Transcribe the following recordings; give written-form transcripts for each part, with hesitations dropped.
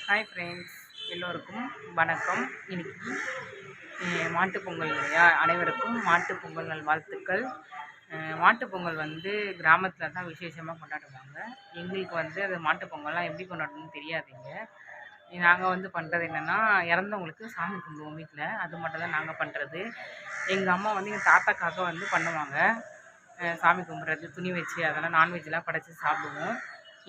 Hi friends, எல்லோருக்கும் வணக்கம். இன்னைக்கு மாட்டுப்பொங்கல் இல்லையா? அனைவருக்கும் மாட்டுப்பொங்கல் நல்வாழ்த்துக்கள். மாட்டுப்பொங்கல் வந்து கிராமத்தில் தான் விசேஷமாக கொண்டாடுவாங்க. எங்களுக்கு வந்து அது மாட்டுப்பொங்கல்லாம் எப்படி கொண்டாடணும்னு தெரியாதுங்க. நாங்கள் வந்து பண்ணுறது என்னென்னா, இறந்தவங்களுக்கு சாமி கும்பிடுவோம் வீட்டில். அது மட்டும் தான் நாங்கள் பண்ணுறது. எங்கள் அம்மா வந்து எங்கள் தாத்தாக்காக வந்து பண்ணுவாங்க. சாமி கும்பிட்றது, துணி வச்சு அதெல்லாம் நான்வெஜ்லாம் படைச்சி சாப்பிடுவோம்.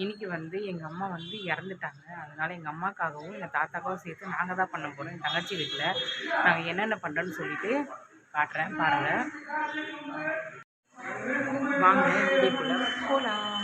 இன்றைக்கி வந்து எங்கள் அம்மா வந்து இறந்துட்டாங்க. அதனால் எங்கள் அம்மாக்காகவும் எங்கள் தாத்தாக்காகவும் சேர்த்து நாங்கள் தான் பண்ண போகிறோம். என் தங்கச்சி வீட்டில் நாங்கள் என்னென்ன பண்ணுறோன்னு சொல்லிவிட்டு காட்டுறேன், பாருங்கள். வாங்க வீட்டுக்குள்ளே போகலாம்.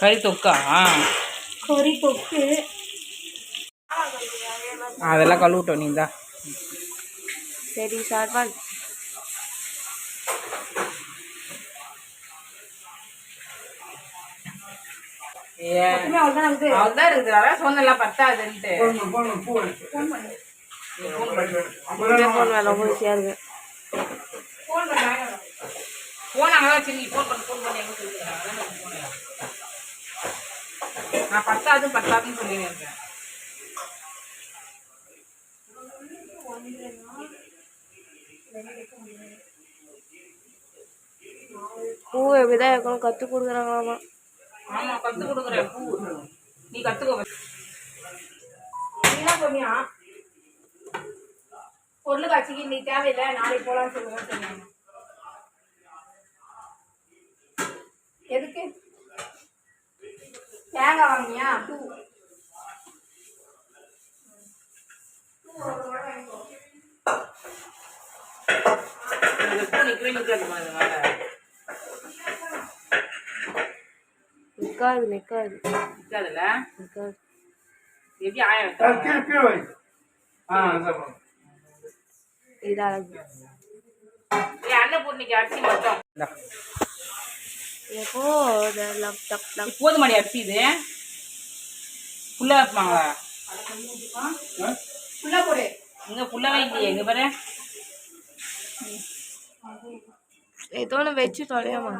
கறி தொக்கா? கறி தொக்கு அதெல்லாம் கழுவிட்டோம். நீ தான் சரி சார்பால். அவ்வளோதான் இருக்குது. அதான் சொன்னெல்லாம் பத்தாதுன்ட்டு ஃபோன் வேலை ரொம்ப ஈஸியாக இருக்கு. ஃபோன் அங்கே தான் வச்சு நீ ஃபோன் பண்ணி எங்கே சொல்லிக்கிறாங்க. நான் பத்தாதுன்னு சொல்லியிருக்கேன். பூ எப்படிதான் இருக்கணும் கற்றுக் கொடுக்குறாங்களாமா. ஆமாம், கற்றுக் கொடுக்குறேன். பூ நீ கற்றுக்கோ. நீதான் சொன்னியா பொருள் காட்சிக்கு நீ தேவையில்லை, நாளைக்கு போகலான்னு சொல்லுவேன் சொன்னாங்க. எதுக்கு தேங்காய் வாங்கினியா? பூ நிக்காது. எப்படி ஆயம் அன்னபூர்ணிக்கு அரிசி மட்டும் போதுமாடி அரிசி. இது புல்லா வைப்பாங்களா? புல்லா போடு. இங்க புல்லாவே இல்லையே. எங்க பாரு, ஏதோ ஒன்று வச்சு தொலையாமா.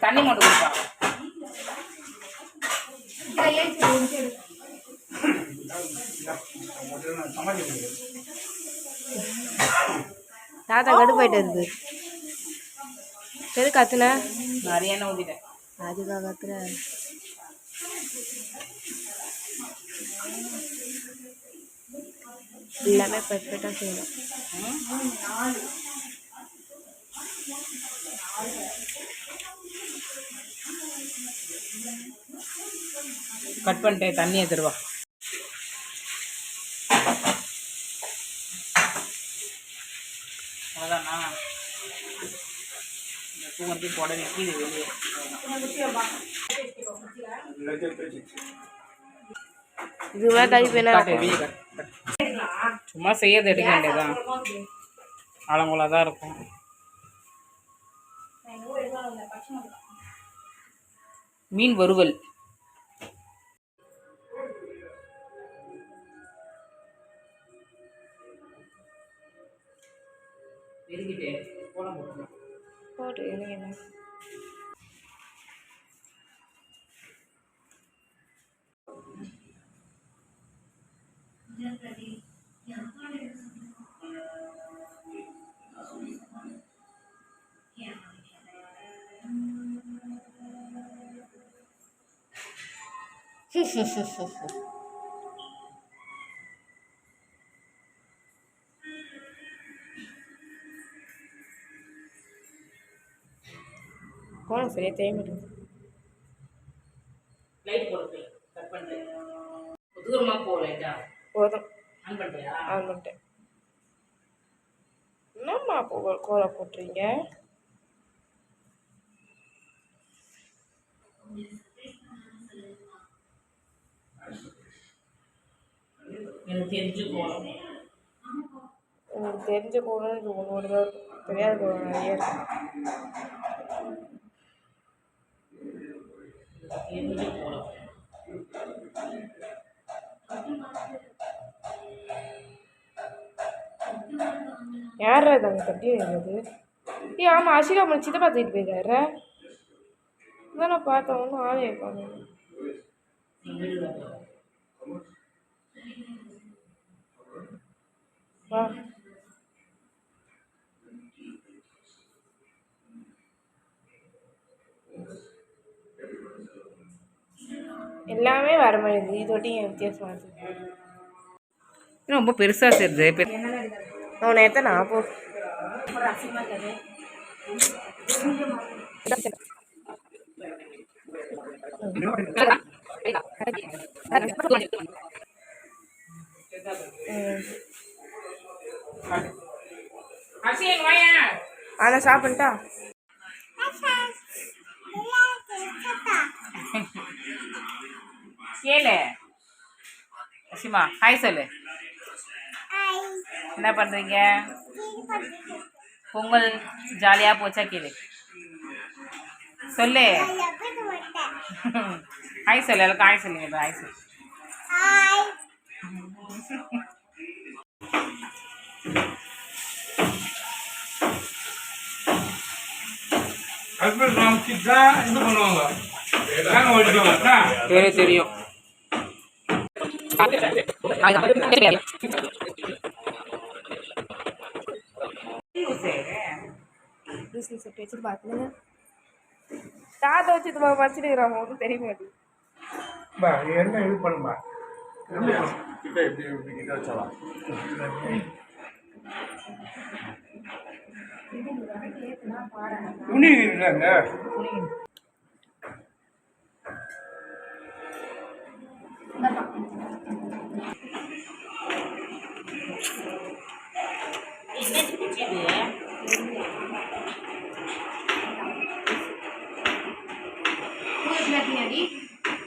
தண்ணி மட்டும் கொடுப்பா. தாத்தா கடுப்பாயிட்டு இருக்கு. எது கத்துன? நிறைய எண்ணெய் ஊற்றிட்டேன். அதுக்காக கத்துற. எல்லாமே பெர்ஃபெக்டாக செய்யணும். கட் பண்ணிட்டு தண்ணியை தருவா. அவ்வளோதானா? இந்த பூ வந்து போட வைக்கிது வெளியே. இதுவே கை பேனா சும்மா செய்யறது எடுக்க வேண்டியதான். ஆலங்குலா தான் இருக்கும். மீன் வறுவல். போட்டு எனக்கு என்ன கோலம் சரியா தேய மாட்டேங்குது. லைட் போட்டு கட் பண்ணுறேன். தூரமாக போகலைட்டா போதும். ஆன் பண்ணிட்டியா? ஆன் பண்ணிட்டேன். என்னம்மா கோலை போட்டுறீங்க? உங்களுக்கு தெரிஞ்ச கோலம் இது ஒன்று தான் இருக்கும், தெரியாத கோலம் நிறைய இருக்கும். யாரா இது அங்கே கட்டி வைக்கிறது? ஆமாம், அஷிகா நம்மளை சித்தப்பா தூக்கிட்டு போயிருக்காரு. இதான் நான் பார்த்தேன், ஒன்றும் ஆளே இருப்பாங்க. வா, எல்லாமே வர மாதிரி இது ஒட்டி வித்தியாசமாக இருக்கு. ரொம்ப பெருசாக தெரியுது. அவனை எத்தனை போ ஆனா சாப்பிட்டா கேளு அசிமா, ஹாய் சொல்லு. என்ன பண்ணுறீங்க? பொங்கல் ஜாலியாக போச்சா? கேளு சொல்லு. ஹாய் சொல்லு, எல்லாருக்கும் ஹாய் சொல்லுங்க. ஹாய் சொல்லு. தெரியும். வச்சு பார்த்துங்க, தாத்தா வச்சு படிச்சுட்டு இருக்கிறாங்க, ஒன்றும் தெரிய மாட்டேங்குது. என்ன இது பண்ணுமா துணி இல்லைங்க.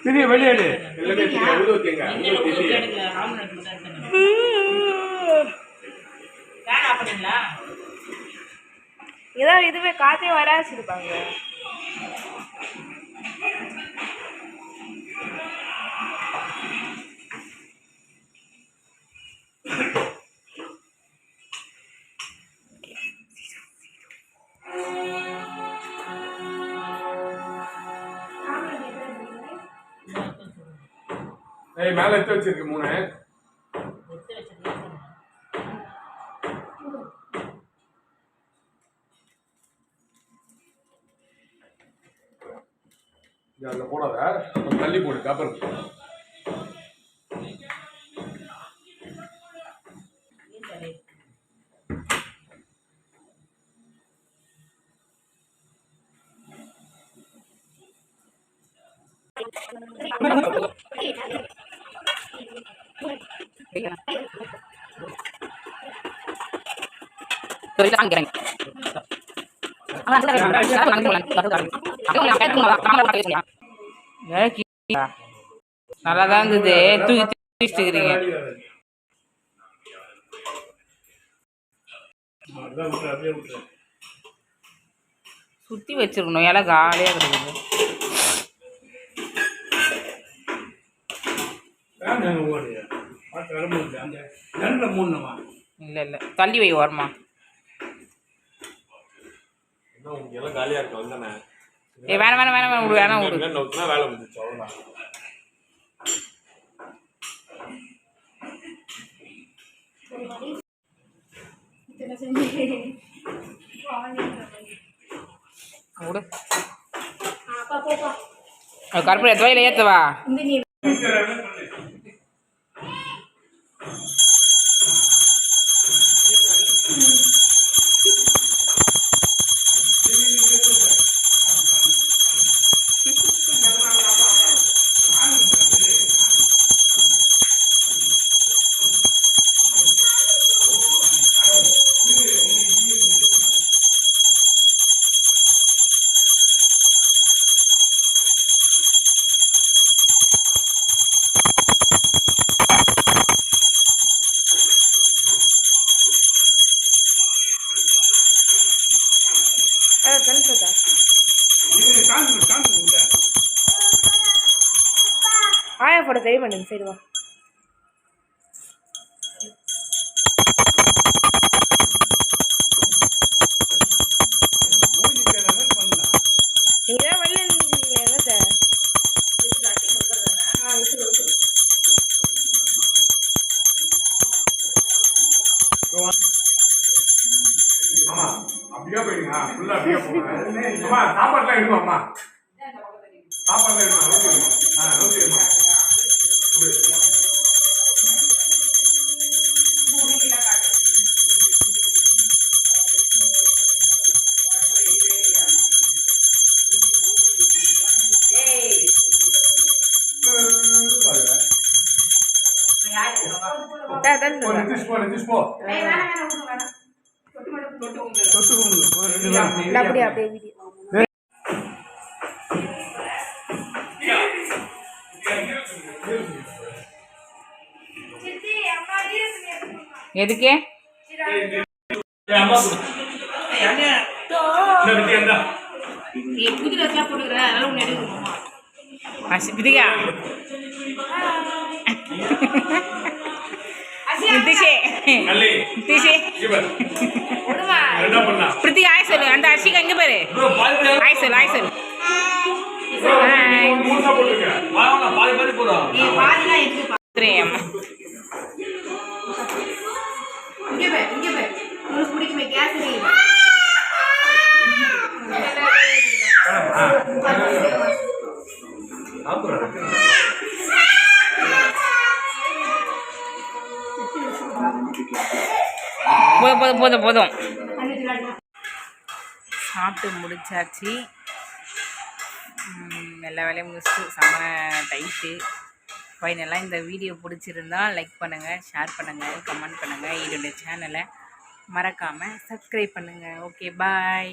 தெரிய வெளியேடு ஏதாவது இதுவே காத்தே வராச்சிருப்பாங்க. மேல எடுத்து வச்சிருக்கு 3 அதில் போடாத, கொஞ்சம் தள்ளி போடு பேப்பர். நல்லாதான் இருந்தது. தூக்கிட்டுக்கிறீங்க. சுத்தி வச்சிருக்கணும், இலை காலியா கிடக்குது. இல்ல இல்ல, தள்ளி வை ஓரமா. காலியா இருக்கு வந்தானே. வேணாம் வேணாம் வேணாம் விடு, வேணாம் விடு. வேலை முடிச்சு அவ்வளோதான். விடு. கருப்பு எத்தவையில் ஏற்றவா? கேமரா போட தெரிய மாட்டேங்குது. சரி வா. இங்கதான் வெளில நின்றுங்களே எங்கத்த? ஆமா அப்படியே போயிடுங்க ஃபுல்லா அப்படியே போங்க. அம்மா சாப்பாடுலாம் எடுமா அம்மா. சாப்பாடுலாம் எடுமா நோக்கி எடுமா. நிதிஷ் போ. அப்படியே அப்படியே வீடியோ. எதுக்கு இதுக்கா பிரித்திகா ஆய் சொல்லு. அந்த அரிசிக்கு எங்க பாரு ஆய் சொல்லு ஆய் சொல்லு. போதும் போதும் போதும். சாப்பிட்டு முடிச்சாச்சு. எல்லா வேலையும் முடிச்சுட்டு செம்ம டைட்டு. ஃபைனலாக இந்த வீடியோ பிடிச்சிருந்தா லைக் பண்ணுங்கள், ஷேர் பண்ணுங்கள், கமெண்ட் பண்ணுங்கள். என்னுடைய சேனலை மறக்காமல் சப்ஸ்கிரைப் பண்ணுங்கள். Okay bye.